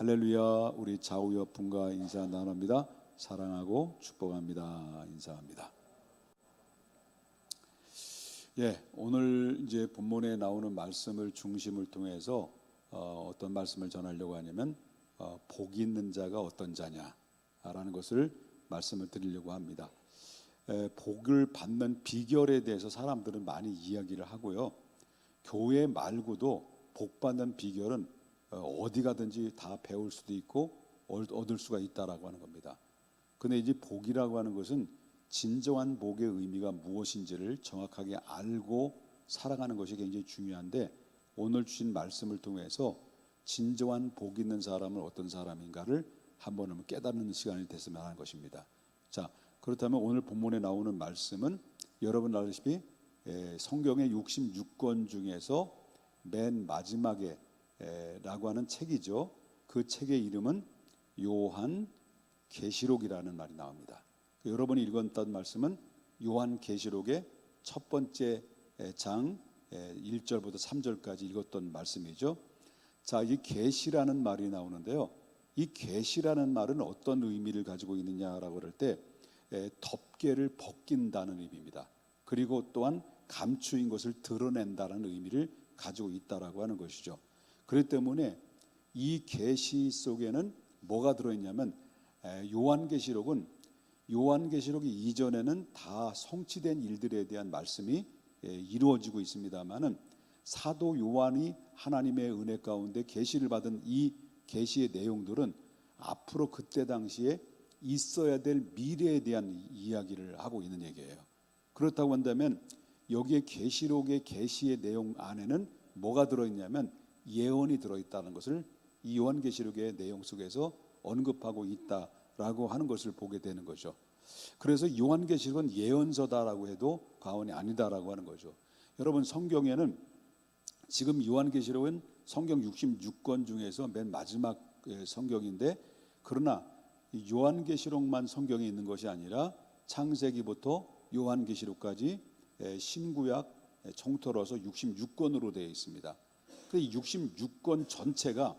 할렐루야. 우리 좌우옆분과 인사 나눕니다. 사랑하고 축복합니다. 인사합니다. 오늘 이제 본문에 나오는 말씀을 중심을 통해서 어떤 말씀을 전하려고 하냐면 복 있는 자가 어떤 자냐라는 것을 말씀을 드리려고 합니다. 복을 받는 비결에 대해서 사람들은 많이 이야기를 하고요. 교회 말고도 복 받는 비결은 어디 가든지 다 배울 수도 있고 얻을 수가 있다라고 하는 겁니다. 근데 이제 복이라고 하는 것은 진정한 복의 의미가 무엇인지를 정확하게 알고 살아가는 것이 굉장히 중요한데, 오늘 주신 말씀을 통해서 진정한 복 있는 사람은 어떤 사람인가를 한번 깨닫는 시간이 됐으면 하는 것입니다. 자, 그렇다면 오늘 본문에 나오는 말씀은 여러분 알다시피 성경의 66권 중에서 맨 마지막에 라고 하는 책이죠. 그 책의 이름은 요한계시록이라는 말이 나옵니다. 여러분이 읽었던 말씀은 요한계시록의 첫 번째 장 1절부터 3절까지 읽었던 말씀이죠. 자, 이 계시라는 말이 나오는데요. 이 계시라는 말은 어떤 의미를 가지고 있느냐라고 할 때 덮개를 벗긴다는 의미입니다. 그리고 또한 감추인 것을 드러낸다는 의미를 가지고 있다라고 하는 것이죠. 그렇기 때문에 이 계시 속에는 뭐가 들어있냐면, 요한계시록이 이전에는 다 성취된 일들에 대한 말씀이 이루어지고 있습니다만은, 사도 요한이 하나님의 은혜 가운데 계시를 받은 이 계시의 내용들은 앞으로 그때 당시에 있어야 될 미래에 대한 이야기를 하고 있는 얘기예요. 그렇다고 한다면 여기에 계시록의 계시의 내용 안에는 뭐가 들어있냐면 예언이 들어있다는 것을 이 요한계시록의 내용 속에서 언급하고 있다라고 하는 것을 보게 되는 거죠. 그래서 요한계시록은 예언서다라고 해도 과언이 아니다라고 하는 거죠. 여러분, 성경에는 지금 요한계시록은 성경 66권 중에서 맨 마지막 성경인데, 그러나 요한계시록만 성경에 있는 것이 아니라 창세기부터 요한계시록까지 신구약 통틀어서 66권으로 되어 있습니다. 그 66권 전체가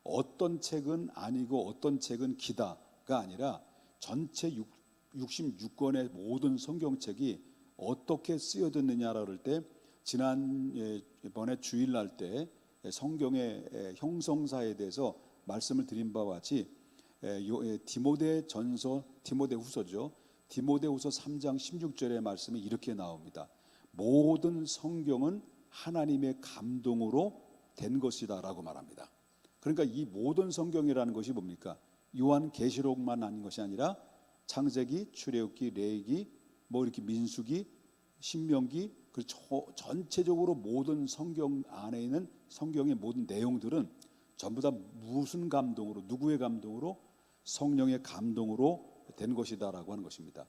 어떤 책은 아니고 어떤 책은 기다가 아니라 전체 66권의 모든 성경책이 어떻게 쓰여졌느냐라고 할 때, 지난번에 주일날 때 성경의 형성사에 대해서 말씀을 드린 바와 같이 디모데후서죠. 디모데후서 3장 16절의 말씀이 이렇게 나옵니다. 모든 성경은 하나님의 감동으로 된 것이다라고 말합니다. 그러니까 이 모든 성경이라는 것이 뭡니까? 요한계시록만 아닌 것이 아니라 창세기, 출애굽기, 레위기, 이렇게 민수기, 신명기, 그리고 전체적으로 모든 성경 안에 있는 성경의 모든 내용들은 전부 다 무슨 감동으로, 누구의 감동으로? 성령의 감동으로 된 것이다라고 하는 것입니다.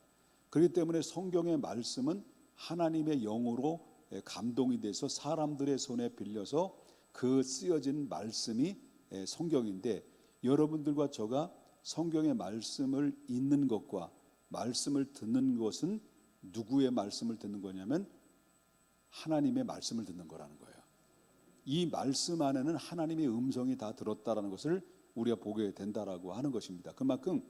그렇기 때문에 성경의 말씀은 하나님의 영으로 감동이 돼서 사람들의 손에 빌려서 그 쓰여진 말씀이 성경인데, 여러분들과 저가 성경의 말씀을 읽는 것과 말씀을 듣는 것은 누구의 말씀을 듣는 거냐면 하나님의 말씀을 듣는 거라는 거예요. 이 말씀 안에는 하나님의 음성이 다 들었다라는 것을 우리가 보게 된다라고 하는 것입니다. 그만큼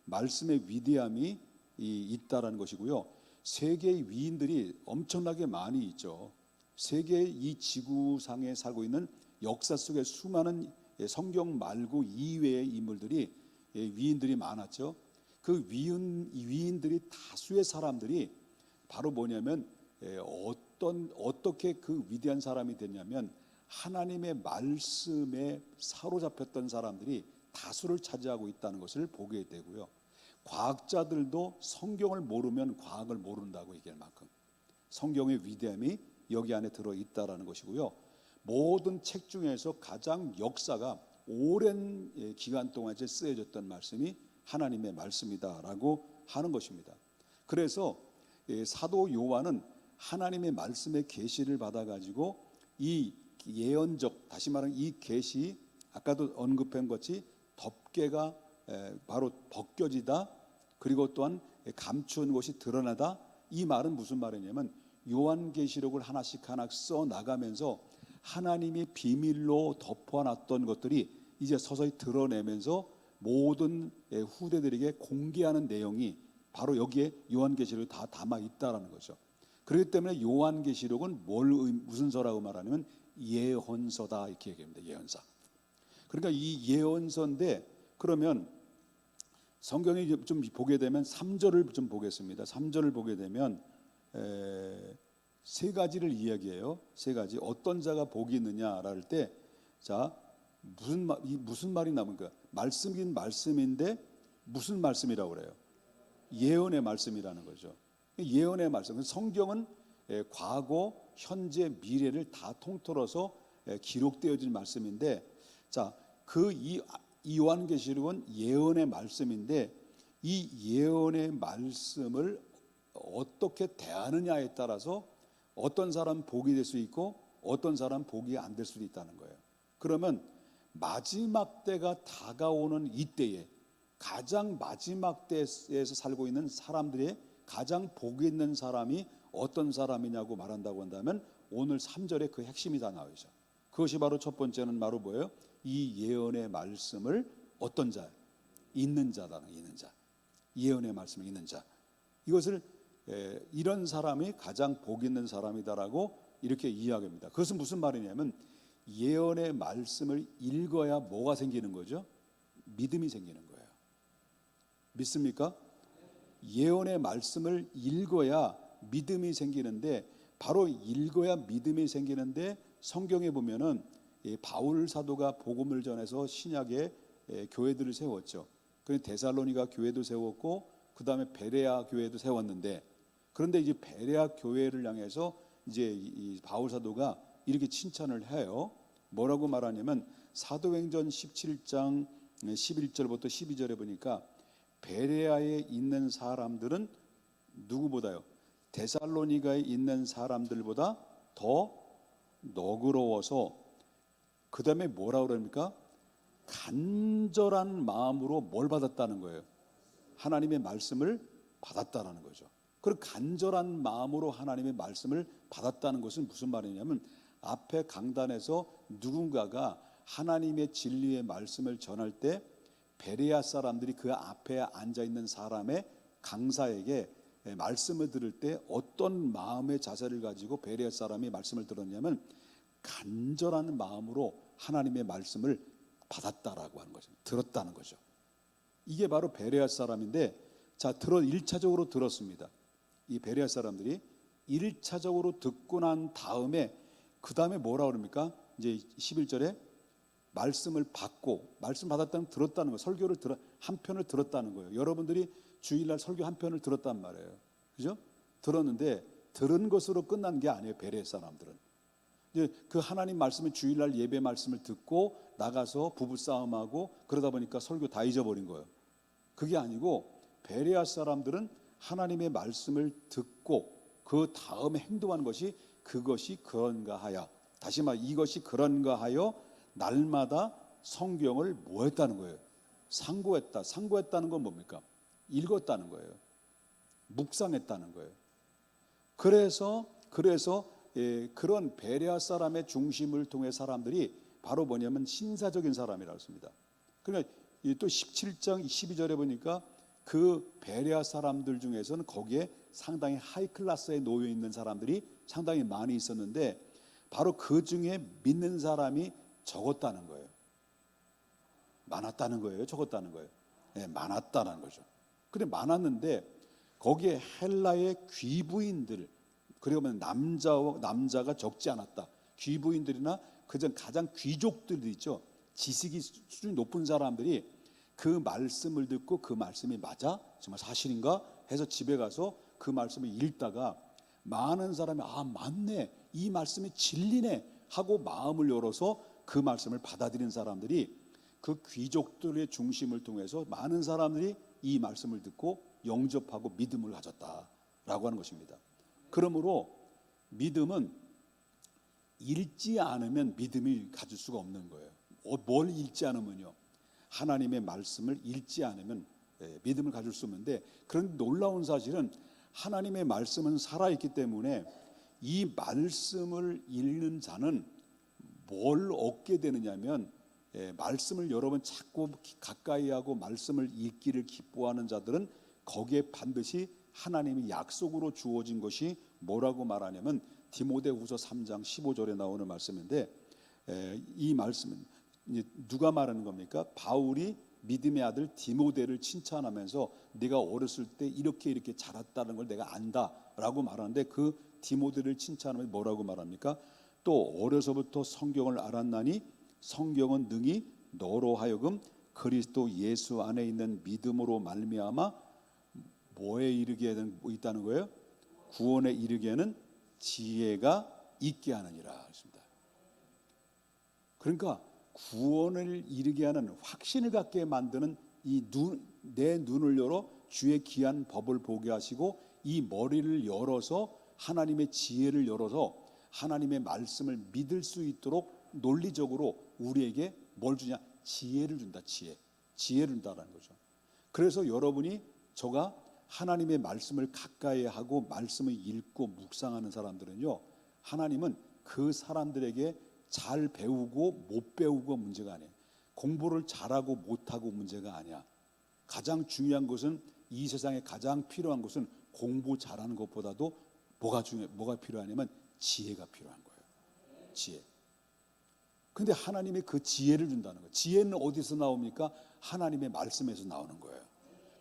말씀의 위대함이 있다라는 것이고요. 세계의 위인들이 엄청나게 많이 있죠. 세계의 이 지구상에 살고 있는 역사 속에 수많은 성경 말고 이외의 인물들이, 위인들이 많았죠. 그 위인들이 다수의 사람들이 바로 뭐냐면 어떻게 그 위대한 사람이 됐냐면 하나님의 말씀에 사로잡혔던 사람들이 다수를 차지하고 있다는 것을 보게 되고요. 과학자들도 성경을 모르면 과학을 모른다고 얘기할 만큼 성경의 위대함이 여기 안에 들어있다라는 것이고요. 모든 책 중에서 가장 역사가 오랜 기간 동안 쓰여졌던 말씀이 하나님의 말씀이다라고 하는 것입니다. 그래서 사도 요한은 하나님의 말씀의 계시를 받아가지고 이 예언적, 다시 말하면 이 계시, 아까도 언급한 것이 덮개가 바로 벗겨지다, 그리고 또한 감추는 것이 드러나다. 이 말은 무슨 말이냐면 요한계시록을 하나씩 써 나가면서 하나님이 비밀로 덮어놨던 것들이 이제 서서히 드러내면서 모든 후대들에게 공개하는 내용이 바로 여기에 요한계시록에 다 담아 있다라는 거죠. 그렇기 때문에 요한계시록은 무슨 서라고 말하냐면 예언서다 이렇게 얘기합니다. 예언서. 그러니까 이 예언서인데, 그러면 성경에 좀 보게 되면 3절을 좀 보겠습니다. 3절을 보게 되면 세 가지를 이야기해요. 세 가지. 어떤 자가 복이 있느냐라 할 때, 자, 무슨 말이 나옵니까? 말씀인 말씀인데 무슨 말씀이라고 그래요? 예언의 말씀이라는 거죠. 예언의 말씀. 성경은 과거, 현재, 미래를 다 통틀어서 기록되어진 말씀인데, 자, 이 요한계시록은 예언의 말씀인데, 이 예언의 말씀을 어떻게 대하느냐에 따라서 어떤 사람 복이 될 수 있고 어떤 사람 복이 안 될 수도 있다는 거예요. 그러면 마지막 때가 다가오는 이때에 가장 마지막 때에서 살고 있는 사람들의 가장 복이 있는 사람이 어떤 사람이냐고 말한다고 한다면 오늘 3절에 그 핵심이 다 나와 있어요. 그것이 바로 첫 번째는 바로 뭐예요? 이 예언의 말씀을 어떤 자? 있는 자다는, 있는 자. 예언의 말씀을 있는 자. 이것을 이런 사람이 가장 복 있는 사람이다라고 이렇게 이야기합니다. 그것은 무슨 말이냐면 예언의 말씀을 읽어야 뭐가 생기는 거죠? 믿음이 생기는 거예요. 믿습니까? 예언의 말씀을 읽어야 믿음이 생기는데, 바로 읽어야 믿음이 생기는데, 성경에 보면은 바울 사도가 복음을 전해서 신약에 교회들을 세웠죠. 그 데살로니가 교회도 세웠고 그 다음에 베레아 교회도 세웠는데, 그런데 이제 베레아 교회를 향해서 이제 이 바울 사도가 이렇게 칭찬을 해요. 뭐라고 말하냐면 사도행전 17장 11절부터 12절에 보니까 베레아에 있는 사람들은 누구보다요? 데살로니가에 있는 사람들보다 더 너그러워서, 그 다음에 뭐라고 그럽니까? 간절한 마음으로 뭘 받았다는 거예요? 하나님의 말씀을 받았다는 거죠. 그리고 간절한 마음으로 하나님의 말씀을 받았다는 것은 무슨 말이냐면, 앞에 강단에서 누군가가 하나님의 진리의 말씀을 전할 때 베레아 사람들이 그 앞에 앉아있는 사람의 강사에게 말씀을 들을 때 어떤 마음의 자세를 가지고 베레아 사람이 말씀을 들었냐면 간절한 마음으로 하나님의 말씀을 받았다라고 하는 거죠. 들었다는 거죠. 이게 바로 베레아 사람인데, 자, 1차적으로 들었습니다. 이 베레아 사람들이 1차적으로 듣고 난 다음에 그 다음에 뭐라 그럽니까? 이제 11절에 말씀을 받고, 말씀 받았다는 들었다는 거예요. 설교를 한 편을 들었다는 거예요. 여러분들이 주일날 설교 한 편을 들었단 말이에요. 그죠? 들었는데 들은 것으로 끝난 게 아니에요. 베레아 사람들은 이제 그 하나님 말씀을 주일날 예배 말씀을 듣고 나가서 부부싸움하고 그러다 보니까 설교 다 잊어버린 거예요. 그게 아니고 베레아 사람들은 하나님의 말씀을 듣고 그 다음에 행동한 것이, 그것이 그런가 하여, 다시 말 이것이 그런가 하여 날마다 성경을 뭐 했다는 거예요? 상고했다. 상고했다는 건 뭡니까? 읽었다는 거예요. 묵상했다는 거예요. 그래서 그런 베레아 사람의 중심을 통해 사람들이 바로 뭐냐면 신사적인 사람이라고 했습니다. 그러니까 또 17장 12절에 보니까 그 베레아 사람들 중에서는 거기에 상당히 하이 클래스에 놓여 있는 사람들이 상당히 많이 있었는데, 바로 그 중에 믿는 사람이 적었다는 거예요. 많았다는 거예요? 적었다는 거예요? 네, 많았다는 거죠. 근데 많았는데 거기에 헬라의 귀부인들, 그러면 남자가 적지 않았다. 귀부인들이나 그전 가장 귀족들이 있죠. 지식이 수준이 높은 사람들이 그 말씀을 듣고 그 말씀이 맞아? 정말 사실인가? 해서 집에 가서 그 말씀을 읽다가 많은 사람이 맞네, 이 말씀이 진리네 하고 마음을 열어서 그 말씀을 받아들인 사람들이, 그 귀족들의 중심을 통해서 많은 사람들이 이 말씀을 듣고 영접하고 믿음을 가졌다라고 하는 것입니다. 그러므로 믿음은 읽지 않으면 믿음을 가질 수가 없는 거예요. 뭘 읽지 않으면요? 하나님의 말씀을 읽지 않으면 믿음을 가질 수 없는데, 그런 놀라운 사실은 하나님의 말씀은 살아있기 때문에 이 말씀을 읽는 자는 뭘 얻게 되느냐면 말씀을 여러분 자꾸 가까이 하고 말씀을 읽기를 기뻐하는 자들은 거기에 반드시 하나님이 약속으로 주어진 것이 뭐라고 말하냐면 디모데후서 3장 15절에 나오는 말씀인데, 이 말씀은 누가 말하는 겁니까? 바울이 믿음의 아들 디모데를 칭찬하면서 네가 어렸을 때 이렇게 자랐다는 걸 내가 안다라고 말하는데, 그 디모데를 칭찬하면 뭐라고 말합니까? 또 어려서부터 성경을 알았나니 성경은 능히 너로 하여금 그리스도 예수 안에 있는 믿음으로 말미암아 뭐에 이르게 있다는 거예요? 구원에 이르게는 지혜가 있게 하느니라 했습니다. 그러니까 구원을 이르게 하는 확신을 갖게 만드는 내 눈을 열어 주의 귀한 법을 보게 하시고 이 머리를 열어서 하나님의 지혜를 열어서 하나님의 말씀을 믿을 수 있도록 논리적으로 우리에게 뭘 주냐? 지혜를 준다. 지혜를 준다는 거죠. 그래서 여러분이 저가 하나님의 말씀을 가까이 하고 말씀을 읽고 묵상하는 사람들은요, 하나님은 그 사람들에게 잘 배우고 못 배우고 문제가 아니에요. 공부를 잘하고 못하고 문제가 아니야. 가장 중요한 것은, 이 세상에 가장 필요한 것은 공부 잘하는 것보다도 뭐가 필요하냐면 지혜가 필요한 거예요. 지혜. 근데 하나님이 그 지혜를 준다는 거예요. 지혜는 어디서 나옵니까? 하나님의 말씀에서 나오는 거예요.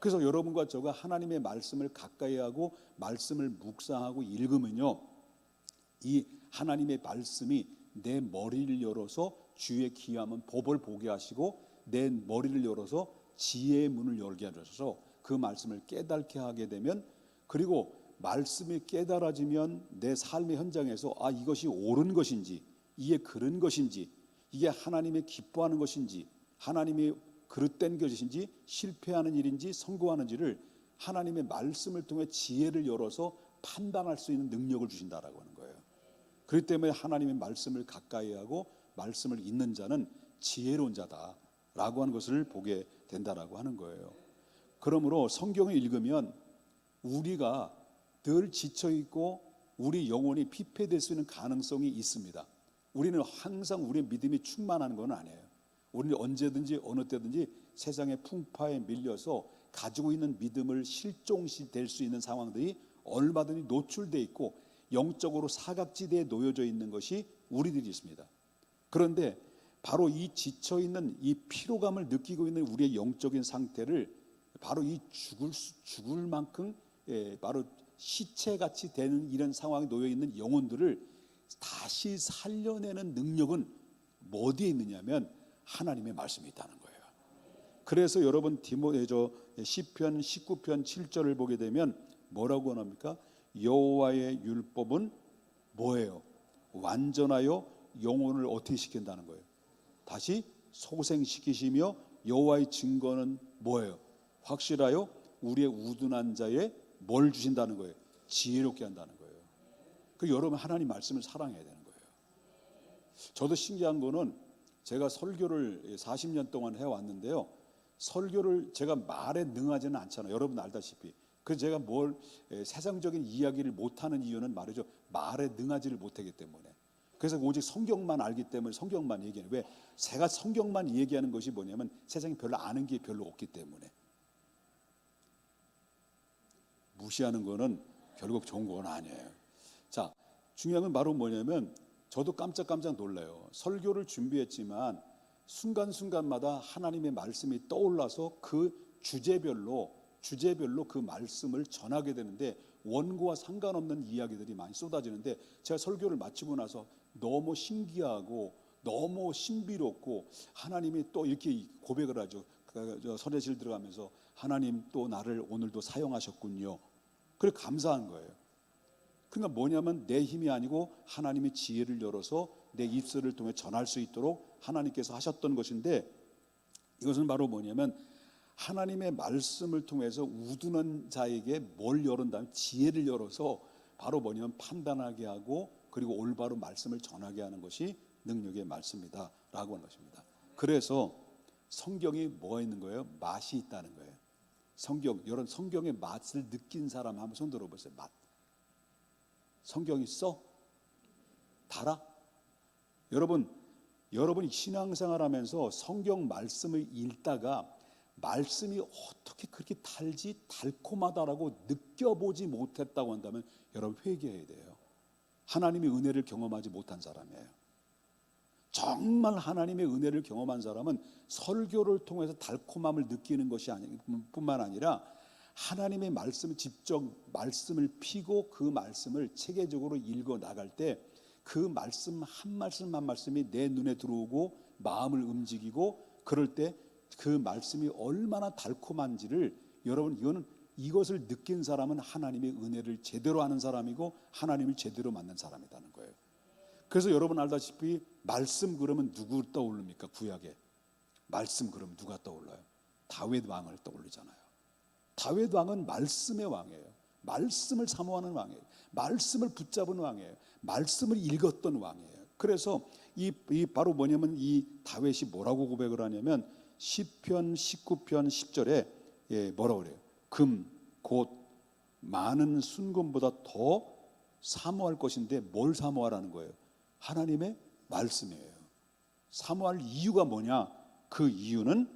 그래서 여러분과 저가 하나님의 말씀을 가까이 하고 말씀을 묵상하고 읽으면요, 이 하나님의 말씀이 내 머리를 열어서 주의 귀함은 법을 보게 하시고 내 머리를 열어서 지혜의 문을 열게 하셔서 그 말씀을 깨닫게 하게 되면, 그리고 말씀이 깨달아지면 내 삶의 현장에서 이것이 옳은 것인지, 이게 그른 것인지, 이게 하나님이 기뻐하는 것인지, 하나님이 그릇된 것인지, 실패하는 일인지 성공하는지를 하나님의 말씀을 통해 지혜를 열어서 판단할 수 있는 능력을 주신다라고 하는 거예요. 그렇기 때문에 하나님의 말씀을 가까이 하고 말씀을 읽는 자는 지혜로운 자다라고 하는 것을 보게 된다라고 하는 거예요. 그러므로 성경을 읽으면 우리가 늘 지쳐있고 우리 영혼이 피폐될 수 있는 가능성이 있습니다. 우리는 항상 우리의 믿음이 충만한 건 아니에요. 우리는 언제든지 어느 때든지 세상의 풍파에 밀려서 가지고 있는 믿음을 실종될 수 있는 상황들이 얼마든지 노출되어 있고 영적으로 사각지대에 놓여져 있는 것이 우리들이 있습니다. 그런데 바로 이 지쳐있는 이 피로감을 느끼고 있는 우리의 영적인 상태를 바로 이 죽을 만큼 바로 시체같이 되는 이런 상황에 놓여있는 영혼들을 다시 살려내는 능력은 어디에 있느냐면 하나님의 말씀이 있다는 거예요. 그래서 여러분 시편 19편 7절을 보게 되면 뭐라고 합니까? 여호와의 율법은 뭐예요? 완전하여 영혼을 어떻게 시킨다는 거예요? 다시 소생시키시며 여호와의 증거는 뭐예요? 확실하여 우리의 우둔한 자에 뭘 주신다는 거예요? 지혜롭게 한다는 거예요. 그 여러분 하나님 말씀을 사랑해야 되는 거예요. 저도 신기한 거는 제가 설교를 40년 동안 해왔는데요, 설교를 제가 말에 능하지는 않잖아요. 여러분 알다시피. 그래서 제가 세상적인 이야기를 못하는 이유는 말이죠, 말에 능하지를 못하기 때문에. 그래서 오직 성경만 알기 때문에 성경만 얘기해요. 왜? 제가 성경만 얘기하는 것이 뭐냐면 세상에 별로 아는 게 별로 없기 때문에. 무시하는 거는 결국 좋은 건 아니에요. 자, 중요한 건 바로 뭐냐면 저도 깜짝깜짝 놀라요. 설교를 준비했지만 순간순간마다 하나님의 말씀이 떠올라서 그 주제별로 그 말씀을 전하게 되는데 원고와 상관없는 이야기들이 많이 쏟아지는데, 제가 설교를 마치고 나서 너무 신기하고 너무 신비롭고 하나님이 또 이렇게 고백을 하죠. 설례실 들어가면서 하나님 또 나를 오늘도 사용하셨군요. 그래 감사한 거예요. 그러니까 뭐냐면 내 힘이 아니고 하나님의 지혜를 열어서 내 입술을 통해 전할 수 있도록 하나님께서 하셨던 것인데, 이것은 바로 뭐냐면 하나님의 말씀을 통해서 우둔한 자에게 뭘 열은다면 지혜를 열어서 바로 뭐냐면 판단하게 하고 그리고 올바로 말씀을 전하게 하는 것이 능력의 말씀이다 라고 하는 것입니다. 그래서 성경이 뭐가 있는 거예요? 맛이 있다는 거예요. 여러분 성경의 맛을 느낀 사람 한번 손 들어보세요. 맛. 성경이 써? 달아? 여러분 여러분이 신앙생활하면서 성경 말씀을 읽다가 말씀이 어떻게 그렇게 달콤하다라고 느껴보지 못했다고 한다면 여러분 회개해야 돼요. 하나님의 은혜를 경험하지 못한 사람이에요. 정말 하나님의 은혜를 경험한 사람은 설교를 통해서 달콤함을 느끼는 것이 뿐만 아니라 하나님의 말씀을 직접 말씀을 피고 그 말씀을 체계적으로 읽어 나갈 때 그 말씀 한 말씀 한 말씀이 내 눈에 들어오고 마음을 움직이고 그럴 때 그 말씀이 얼마나 달콤한지를 여러분 이것을 느낀 사람은 하나님의 은혜를 제대로 아는 사람이고 하나님을 제대로 만난 사람이라는 거예요. 그래서 여러분 알다시피 말씀 그러면 누구 떠오릅니까? 구약에 말씀 그러면 누가 떠올라요? 다윗 왕을 떠올리잖아요. 다윗 왕은 말씀의 왕이에요. 말씀을 사모하는 왕이에요. 말씀을 붙잡은 왕이에요. 말씀을 읽었던 왕이에요. 그래서 이 바로 뭐냐면 이 다윗이 뭐라고 고백을 하냐면 시편 19편 10절에 뭐라고 그래요? 금 곧 많은 순금보다 더 사모할 것인데 뭘 사모하라는 거예요? 하나님의 말씀이에요. 사모할 이유가 뭐냐? 그 이유는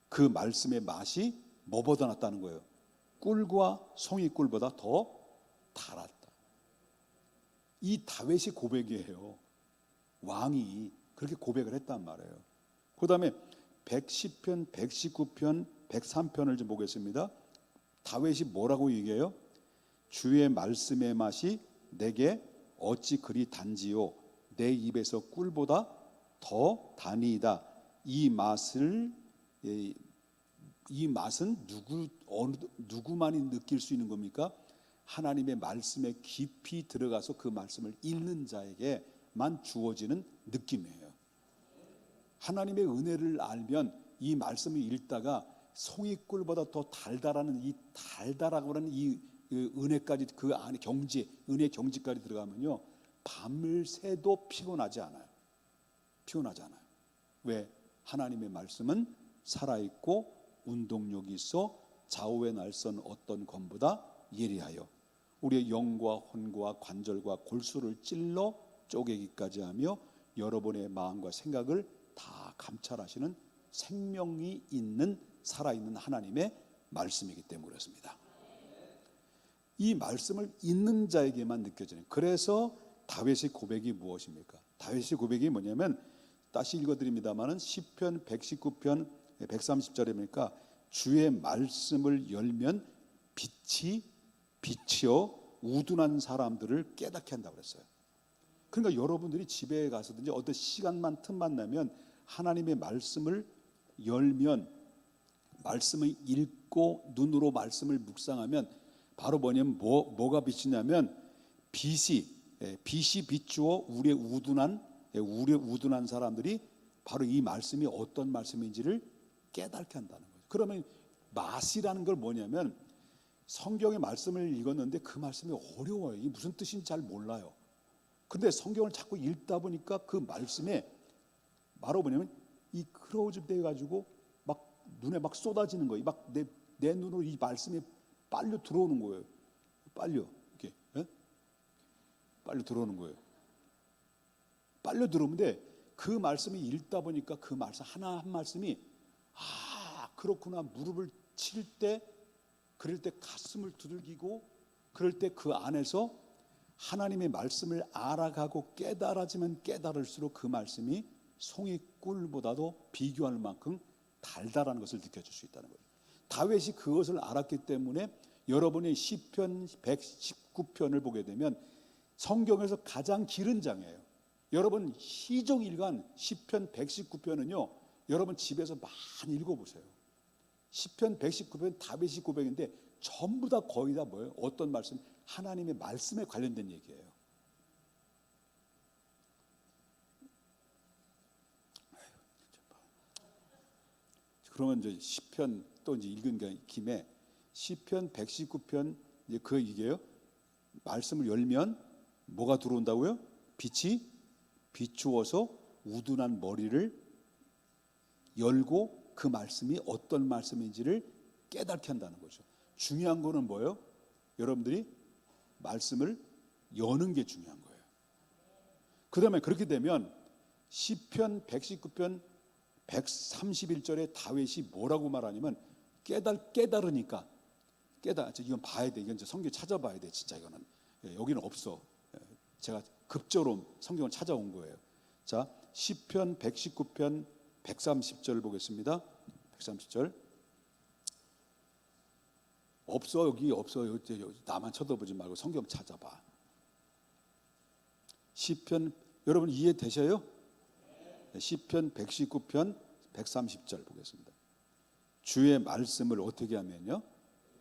그 말씀의 맛이 뭐보다 낫다는 거예요? 꿀과 송이꿀보다 더 달았다. 이 다윗이 고백이에요. 왕이 그렇게 고백을 했단 말이에요. 그 다음에 110편, 119편, 103편을 좀 보겠습니다. 다윗이 뭐라고 얘기해요? 주의 말씀의 맛이 내게 어찌 그리 단지요 내 입에서 꿀보다 더 다니이다. 이 맛은 누구만이 느낄 수 있는 겁니까? 하나님의 말씀에 깊이 들어가서 그 말씀을 읽는 자에게만 주어지는 느낌이에요. 하나님의 은혜를 알면 이 말씀을 읽다가 송이꿀보다 더 달달하는 이 달달하고 하는 이 은혜까지 그 안에 은혜 경지까지 들어가면요 밤을 새도 피곤하지 않아요. 왜? 하나님의 말씀은 살아있고 운동력이 있어 좌우의 날선 어떤 검보다 예리하여 우리의 영과 혼과 관절과 골수를 찔러 쪼개기까지 하며 여러분의 마음과 생각을 다 감찰하시는 생명이 있는 살아있는 하나님의 말씀이기 때문에 그렇습니다. 이 말씀을 읽는 자에게만 느껴지는. 그래서 다윗의 고백이 무엇입니까? 다윗의 고백이 뭐냐면 다시 읽어드립니다마는 시편 119편 130절입니까? 주의 말씀을 열면 빛이 비치어 우둔한 사람들을 깨닫게 한다고 그랬어요. 그러니까 여러분들이 집에 가서든지 어떤 시간만 틈만 나면 하나님의 말씀을 열면 말씀을 읽고 눈으로 말씀을 묵상하면 바로 뭐냐면 뭐가 비치냐면 빛이 비추어 우리의 우둔한 사람들이 바로 이 말씀이 어떤 말씀인지를 깨닫게 한다는 거예요. 그러면 맛이라는 걸 뭐냐면 성경의 말씀을 읽었는데 그 말씀이 어려워요. 이게 무슨 뜻인지 잘 몰라요. 근데 성경을 자꾸 읽다 보니까 그 말씀에 바로 뭐냐면 이 크로우즈 돼가지고 막 눈에 막 쏟아지는 거예요. 막 내 눈으로 이 말씀이 빨려 들어오는 거예요. 빨려 이렇게 빨려 들어오는 거예요. 빨려 들어오는데 그 말씀이 읽다 보니까 그 말씀 하나 한 말씀이 그렇구나 무릎을 칠 때 그럴 때 가슴을 두들기고 그럴 때 그 안에서 하나님의 말씀을 알아가고 깨달아지면 깨달을수록 그 말씀이 송이꿀보다도 비교할 만큼 달달한 것을 느껴질 수 있다는 거예요. 다윗이 그것을 알았기 때문에 여러분이 시편 119편을 보게 되면 성경에서 가장 길은 장이에요. 여러분 시종일관 시편 119편은요 여러분 집에서 많이 읽어보세요. 시편 119편 다윗이 고백인데 전부 다 거의 다 뭐예요? 어떤 말씀? 하나님의 말씀에 관련된 얘기예요. 그러면 이제 시편 또 이제 읽은 김에 시편 119편 이게요. 말씀을 열면 뭐가 들어온다고요? 빛이 비추어서 우둔한 머리를 열고 그 말씀이 어떤 말씀인지를 깨닫게 한다는 거죠. 중요한 거는 뭐예요? 여러분들이 말씀을 여는 게 중요한 거예요. 그 다음에 그렇게 되면 시편 119편 131절에 다윗이 뭐라고 말하냐면 깨달으니까 이건 봐야 돼. 이건 이제 성경 찾아봐야 돼. 진짜 이거는 여기는 없어. 제가 급조로 성경을 찾아온 거예요. 자, 시편 119편 130절 보겠습니다. 130절. 없어. 여기 없어. 여기 나만 쳐다보지 말고 성경 찾아봐. 시편 여러분 이해되셔요? 시편 119편 130절 보겠습니다. 주의 말씀을 어떻게 하면요?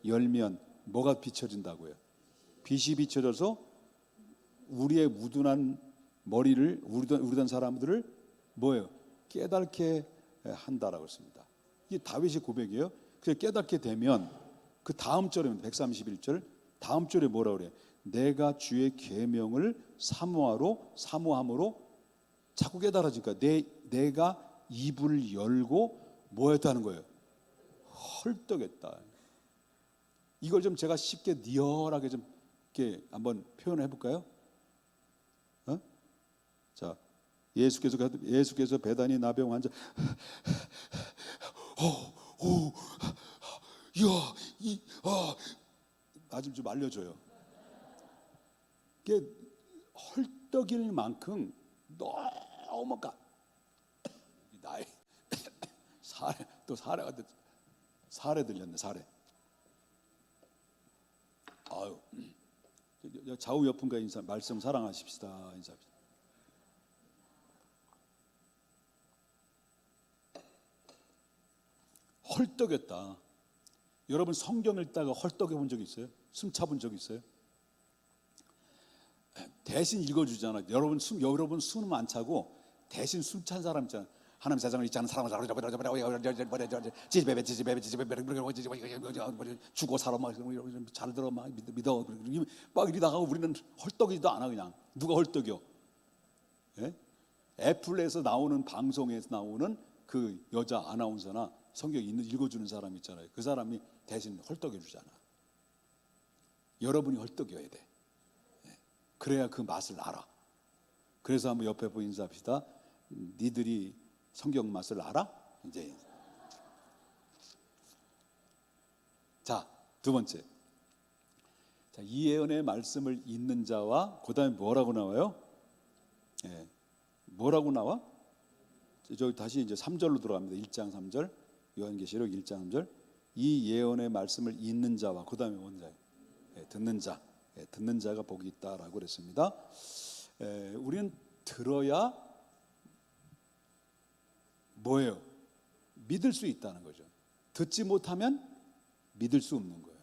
열면 뭐가 비춰진다고요? 빛이 비춰져서 우리의 우둔한 머리를 우둔한 사람들을 뭐예요? 깨닫게 한다라고 했습니다. 이게 다윗의 고백이에요. 그래서 깨닫게 되면 그 다음 절에 131절 다음 절에 뭐라 그래요? 내가 주의 계명을 사모함으로 자꾸 깨달아지니까 내가 입을 열고 뭐 했다는 거예요? 헐떡했다. 이걸 좀 제가 쉽게 리얼하게 좀 이렇게 한번 표현해 볼까요? 자, 예수께서 베다니 나병 환자 나 좀 알려줘요. 이게 헐떡일 만큼 너무 나의 사례 들렸네. 사례. 아유, 좌우 옆분과 인사 말씀 사랑하십시다. 인사합시다. 헐떡였다. 여러분 성경 읽다가 헐떡해 본 적 있어요? 숨 차본 적 있어요? 대신 읽어주잖아요. 여러분 숨은 안 차고 대신 숨 찬 사람 있잖아요. 하나님 세상을 잊지 않은 사람을 죽어 살아 잘 들어 믿어 막 이러다가 우리는 헐떡이지도 않아. 그냥 누가 헐떡여? 예? 애플에서 나오는 방송에서 나오는 그 여자 아나운서나 성경 읽어주는 사람 있잖아요. 그 사람이 대신 헐떡여 주잖아. 여러분이 헐떡여야 돼. 그래야 그 맛을 알아. 그래서 한번 옆에 보고 인사합시다. 니들이 성경 맛을 알아? 이제 자, 두 번째. 자, 이 예언의 말씀을 읽는 자와 그다음에 뭐라고 나와요? 뭐라고 나와? 저기 다시 이제 3절로 들어갑니다. 1장 3절. 요한계시록 1장 3절. 이 예언의 말씀을 읽는 자와 그다음에 뭔자요? 듣는 자. 듣는 자가 복이 있다라고 그랬습니다. 우리는 들어야 뭐예요? 믿을 수 있다는 거죠. 듣지 못하면 믿을 수 없는 거예요.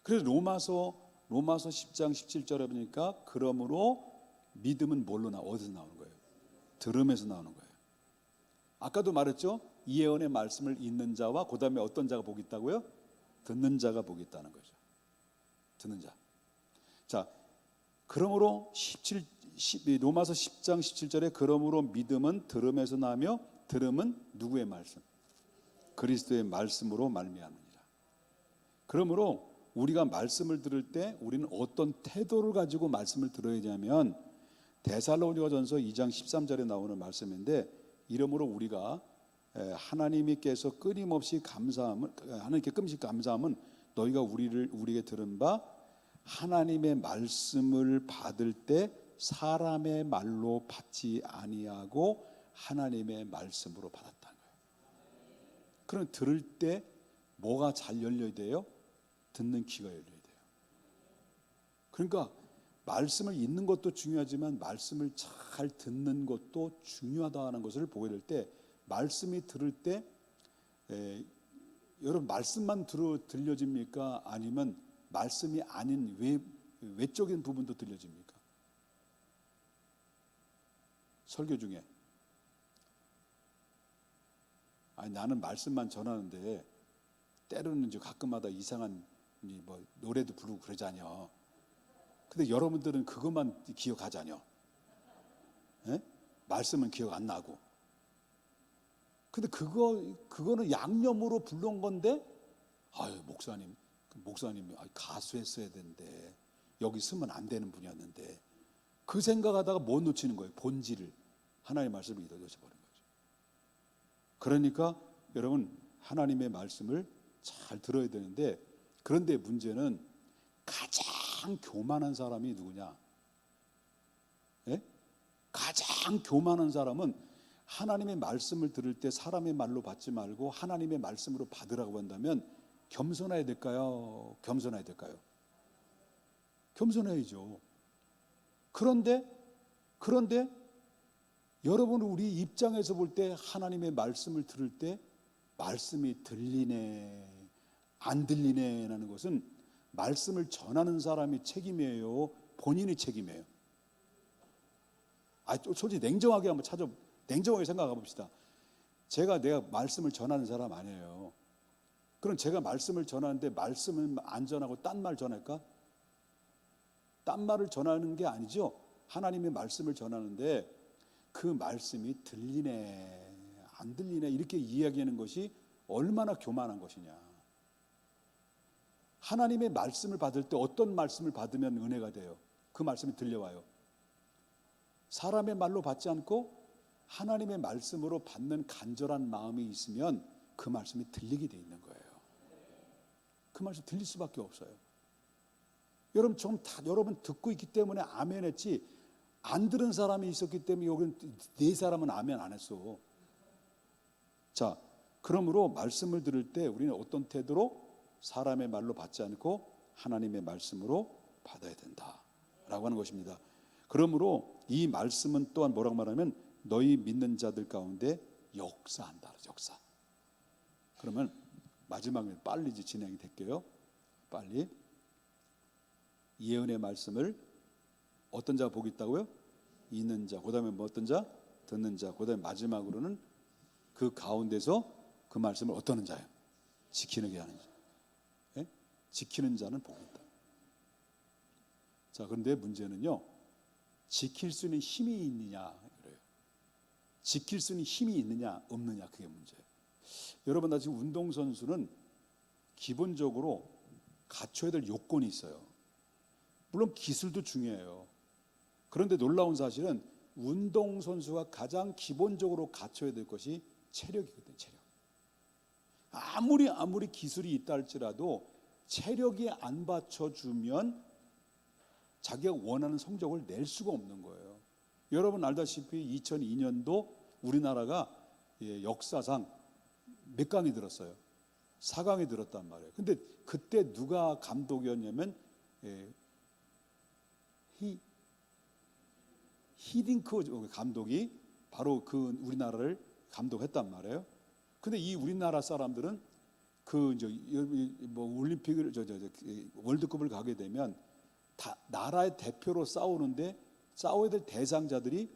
그래서 로마서 10장 17절에 보니까 그러므로 믿음은 뭘로 어디서 나오는 거예요? 들음에서 나오는 거예요. 아까도 말했죠. 이 예언의 말씀을 읽는 자와 그 다음에 어떤 자가 복이 있다고요? 듣는 자가 복이 있다는 거죠. 듣는 자. 자, 그러므로 로마서 10장 17절에 그러므로 믿음은 들음에서 나며 들음은 누구의 말씀? 그리스도의 말씀으로 말미암으니라. 그러므로 우리가 말씀을 들을 때 우리는 어떤 태도를 가지고 말씀을 들어야 되냐면 데살로니가전서 2장 13절에 나오는 말씀인데 이러므로 우리가 하나님께서 끊임없이 하나님께 끊임없이 감사함은 너희가 우리에게 들은 바 하나님의 말씀을 받을 때 사람의 말로 받지 아니하고 하나님의 말씀으로 받았다는 거예요. 그럼 들을 때 뭐가 잘 열려야 돼요? 듣는 귀가 열려야 돼요. 그러니까 말씀을 읽는 것도 중요하지만 말씀을 잘 듣는 것도 중요하다는 것을 보게 될 때 말씀이 들을 때 여러분 말씀만 들려집니까? 아니면 말씀이 아닌 외적인 부분도 들려집니까? 설교 중에 나는 말씀만 전하는데 때로는 이제 가끔마다 이상한 뭐 노래도 부르고 그러잖아요. 근데 여러분들은 그것만 기억하잖아요. 말씀은 기억 안 나고. 근데 그거는 양념으로 부른 건데, 목사님이 가수 했어야 되는데 여기 쓰면 안 되는 분이었는데 그 생각하다가 못 놓치는 거예요. 본질을. 하나님의 말씀을 잊어버린 거죠. 그러니까 여러분 하나님의 말씀을 잘 들어야 되는데, 그런데 문제는 가장 교만한 사람이 누구냐? 예? 가장 교만한 사람은 하나님의 말씀을 들을 때 사람의 말로 받지 말고 하나님의 말씀으로 받으라고 한다면 겸손해야 될까요? 겸손해야 될까요? 겸손해야죠. 그런데 여러분, 우리 입장에서 볼 때 하나님의 말씀을 들을 때 말씀이 들리네 안 들리네라는 것은 말씀을 전하는 사람이 책임이에요, 본인이 책임이에요? 솔직히 냉정하게 한번 냉정하게 생각해 봅시다. 내가 말씀을 전하는 사람 아니에요. 그럼 제가 말씀을 전하는데 말씀을 안 전하고 딴 말 전할까? 딴 말을 전하는 게 아니죠. 하나님의 말씀을 전하는데 그 말씀이 들리네 안 들리네 이렇게 이야기하는 것이 얼마나 교만한 것이냐. 하나님의 말씀을 받을 때 어떤 말씀을 받으면 은혜가 돼요? 그 말씀이 들려와요. 사람의 말로 받지 않고 하나님의 말씀으로 받는 간절한 마음이 있으면 그 말씀이 들리게 돼 있는 거예요. 그 말씀 들릴 수밖에 없어요. 여러분 듣고 있기 때문에 아멘 했지, 안 들은 사람이 있었기 때문에 여기는 네 사람은 아멘 안 했어. 자, 그러므로 말씀을 들을 때 우리는 어떤 태도로? 사람의 말로 받지 않고 하나님의 말씀으로 받아야 된다라고 하는 것입니다. 그러므로 이 말씀은 또한 뭐라고 말하면 너희 믿는 자들 가운데 역사한다. 역사. 그러면 마지막에 빨리 진행이 될게요. 빨리. 예언의 말씀을 어떤 자가 복이 있다고요? 있는 자. 그 다음에 뭐 어떤 자? 듣는 자. 그 다음에 마지막으로는 그 가운데서 그 말씀을 어떤 자예요? 지키는 게 하는 자. 예? 지키는 자는 복이 있다. 자, 그런데 문제는요, 지킬 수 있는 힘이 있느냐 그래요. 지킬 수 있는 힘이 있느냐 없느냐, 그게 문제예요. 여러분, 나 지금 운동선수는 기본적으로 갖춰야 될 요건이 있어요. 물론 기술도 중요해요. 그런데 놀라운 사실은 운동선수가 가장 기본적으로 갖춰야 될 것이 체력이거든요. 체력. 아무리 기술이 있다 할지라도 체력이 안 받쳐주면 자기가 원하는 성적을 낼 수가 없는 거예요. 여러분 알다시피 2002년도 우리나라가 역사상 몇 강이 들었어요? 4강이 들었단 말이에요. 근데 그때 누가 감독이었냐면 히딩크 감독이 바로 그 우리나라를 감독했단 말이에요. 근데 이 우리나라 사람들은 올림픽을 월드컵을 가게 되면 나라의 대표로 싸우는데 싸워야 될 대상자들이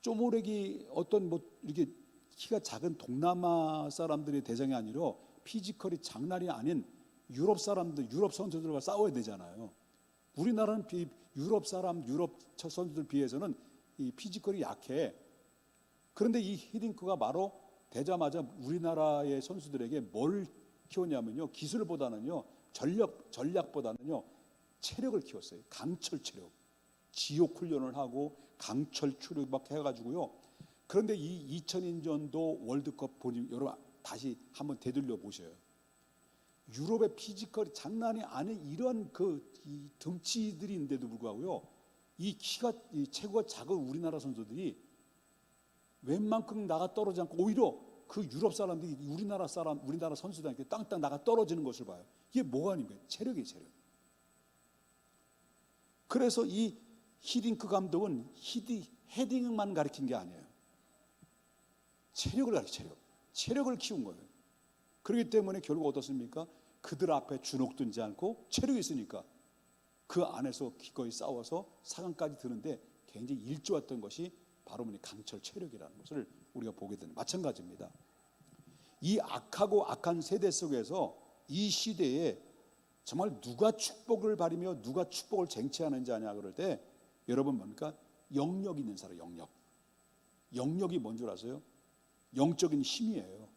쪼모래기 어떤 이렇게 키가 작은 동남아 사람들의 대상이 아니라 피지컬이 장난이 아닌 유럽 선수들과 싸워야 되잖아요. 우리나라는 유럽 선수들 비해서는 이 피지컬이 약해. 그런데 이 히딩크가 바로 되자마자 우리나라의 선수들에게 뭘 키웠냐면요, 기술보다는요, 전략보다는요, 체력을 키웠어요. 강철 체력. 지옥 훈련을 하고 강철 추력 막 해가지고요. 그런데 이 2002년도 월드컵 보니 여러분 다시 한번 되돌려 보셔요. 유럽의 피지컬이 장난이 아닌 이런 이 덩치들이 있는데도 불구하고요, 이 체구가 작은 우리나라 선수들이 웬만큼 나가 떨어지지 않고 오히려 그 유럽 사람들이 우리나라 선수들한테 땅땅 나가 떨어지는 것을 봐요. 이게 뭐가 아닙니까? 체력이에요, 체력. 그래서 이 히딩크 감독은 헤딩만 가르친 게 아니에요. 체력을 가르쳐요. 체력을 키운 거예요. 그렇기 때문에 결국 어떻습니까? 그들 앞에 주눅들지 않고 체력이 있으니까 그 안에서 기꺼이 싸워서 4강까지 드는데 굉장히 일조했던 것이 바로 강철 체력이라는 것을 우리가 보게 되는, 마찬가지입니다. 이 악한 세대 속에서 이 시대에 정말 누가 축복을 바리며 누가 축복을 쟁취하는지 아냐 그럴 때 여러분 뭡니까? 영력 있는 사람. 영력이 뭔 줄 아세요? 영적인 힘이에요.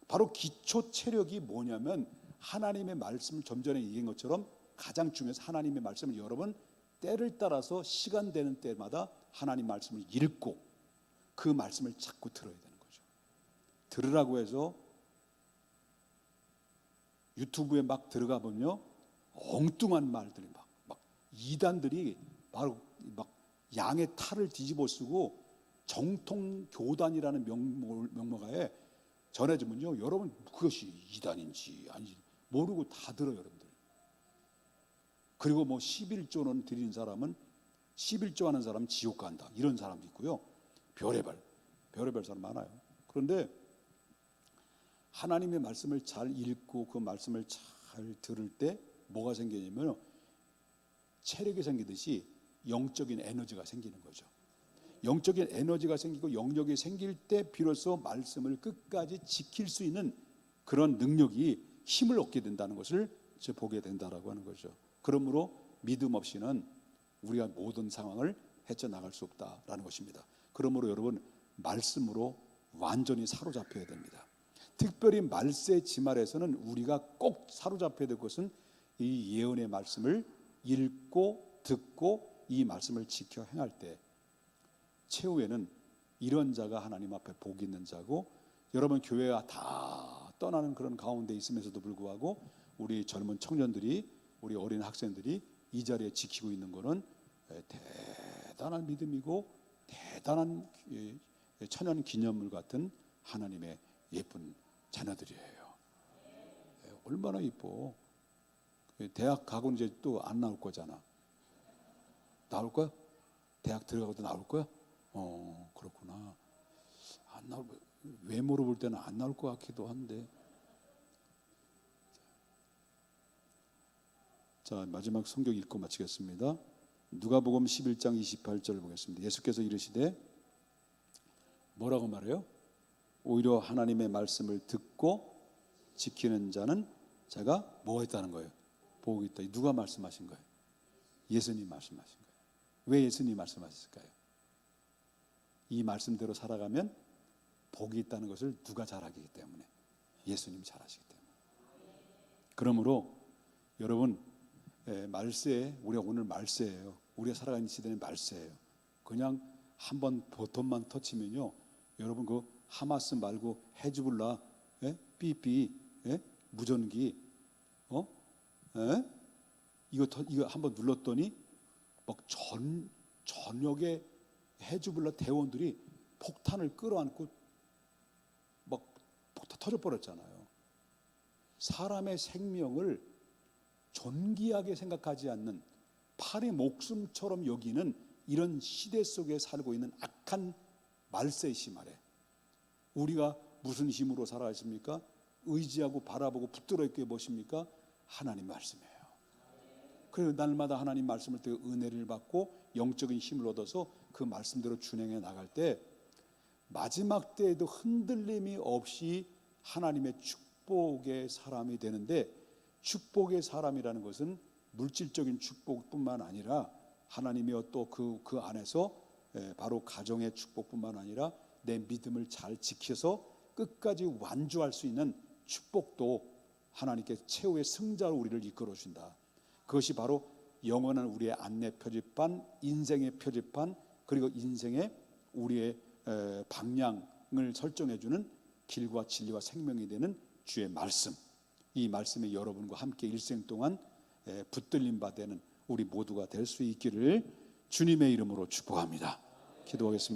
바로 기초 체력이 뭐냐면 하나님의 말씀을 좀 전에 얘기한 것처럼 가장 중요해서 하나님의 말씀을 여러분 때를 따라서 시간 되는 때마다 하나님 말씀을 읽고 그 말씀을 자꾸 들어야 되는 거죠. 들으라고 해서 유튜브에 막 들어가 보면요, 엉뚱한 말들이 막 이단들이 바로 막 양의 탈을 뒤집어 쓰고 정통 교단이라는 명목하에 전해지면요, 여러분 그것이 이단인지 아닌지 모르고 다 들어요, 여러분들. 그리고 뭐 11조는 드리는 사람은 11조 하는 사람은 지옥 간다, 이런 사람도 있고요. 별의별 사람 많아요. 그런데 하나님의 말씀을 잘 읽고 그 말씀을 잘 들을 때 뭐가 생기냐면 체력이 생기듯이 영적인 에너지가 생기는 거죠. 영적인 에너지가 생기고 영역이 생길 때 비로소 말씀을 끝까지 지킬 수 있는 그런 능력이 힘을 얻게 된다는 것을 보게 된다라고 하는 거죠. 그러므로 믿음 없이는 우리가 모든 상황을 헤쳐나갈 수 없다라는 것입니다. 그러므로 여러분, 말씀으로 완전히 사로잡혀야 됩니다. 특별히 말세 지말에서는 우리가 꼭 사로잡혀야 될 것은 이 예언의 말씀을 읽고 듣고 이 말씀을 지켜 행할 때 최후에는 이런 자가 하나님 앞에 복이 있는 자고, 여러분 교회가 다 떠나는 그런 가운데 있음에서도 불구하고 우리 젊은 청년들이, 우리 어린 학생들이 이 자리에 지키고 있는 것은 대단한 믿음이고 대단한 천연 기념물 같은 하나님의 예쁜 자녀들이에요. 얼마나 이뻐. 대학 가고 이제 또 안 나올 거잖아. 나올 거야? 대학 들어가고도 나올 거야? 그렇구나. 안 나올, 외모로 볼 때는 안 나올 것 같기도 한데. 자, 마지막 성경 읽고 마치겠습니다. 누가복음 11장 28절 보겠습니다. 예수께서 이르시되, 뭐라고 말해요? 오히려 하나님의 말씀을 듣고 지키는 자는 자가 뭐 했다는 거예요? 복이 있다. 누가 말씀하신 거예요? 예수님 말씀하신 거예요. 왜 예수님이 말씀하셨을까요? 이 말씀대로 살아가면 복이 있다는 것을 누가 잘 알기 때문에, 예수님이 잘 아시기 때문에. 그러므로 여러분, 말세, 우리가 오늘 말세예요. 우리가 살아가는 시대는 말세예요. 그냥 한번 버튼만 터치면요, 여러분 그 하마스 말고 헤즈볼라, 삐삐, 무전기, 이거 한번 눌렀더니 막 전역의 헤즈볼라 대원들이 폭탄을 끌어안고 막 폭탄 터져버렸잖아요. 사람의 생명을 존귀하게 생각하지 않는, 팔의 목숨처럼 여기는 이런 시대 속에 살고 있는 악한 말세 시말에 우리가 무슨 힘으로 살아야 했습니까? 의지하고 바라보고 붙들어 있게 무엇입니까? 하나님 말씀이에요. 그래서 날마다 하나님 말씀을 통해 은혜를 받고 영적인 힘을 얻어서 그 말씀대로 준행해 나갈 때 마지막 때에도 흔들림이 없이 하나님의 축복의 사람이 되는데, 축복의 사람이라는 것은 물질적인 축복뿐만 아니라 하나님의 또 그 안에서 바로 가정의 축복뿐만 아니라 내 믿음을 잘 지켜서 끝까지 완주할 수 있는 축복도 하나님께 최후의 승자로 우리를 이끌어 준다. 그것이 바로 영원한 우리의 안내 표지판, 인생의 표지판, 그리고 인생의 우리의 방향을 설정해 주는 길과 진리와 생명이 되는 주의 말씀. 이 말씀이 여러분과 함께 일생 동안 붙들림 바 되는 우리 모두가 될 수 있기를 주님의 이름으로 축복합니다. 기도하겠습니다.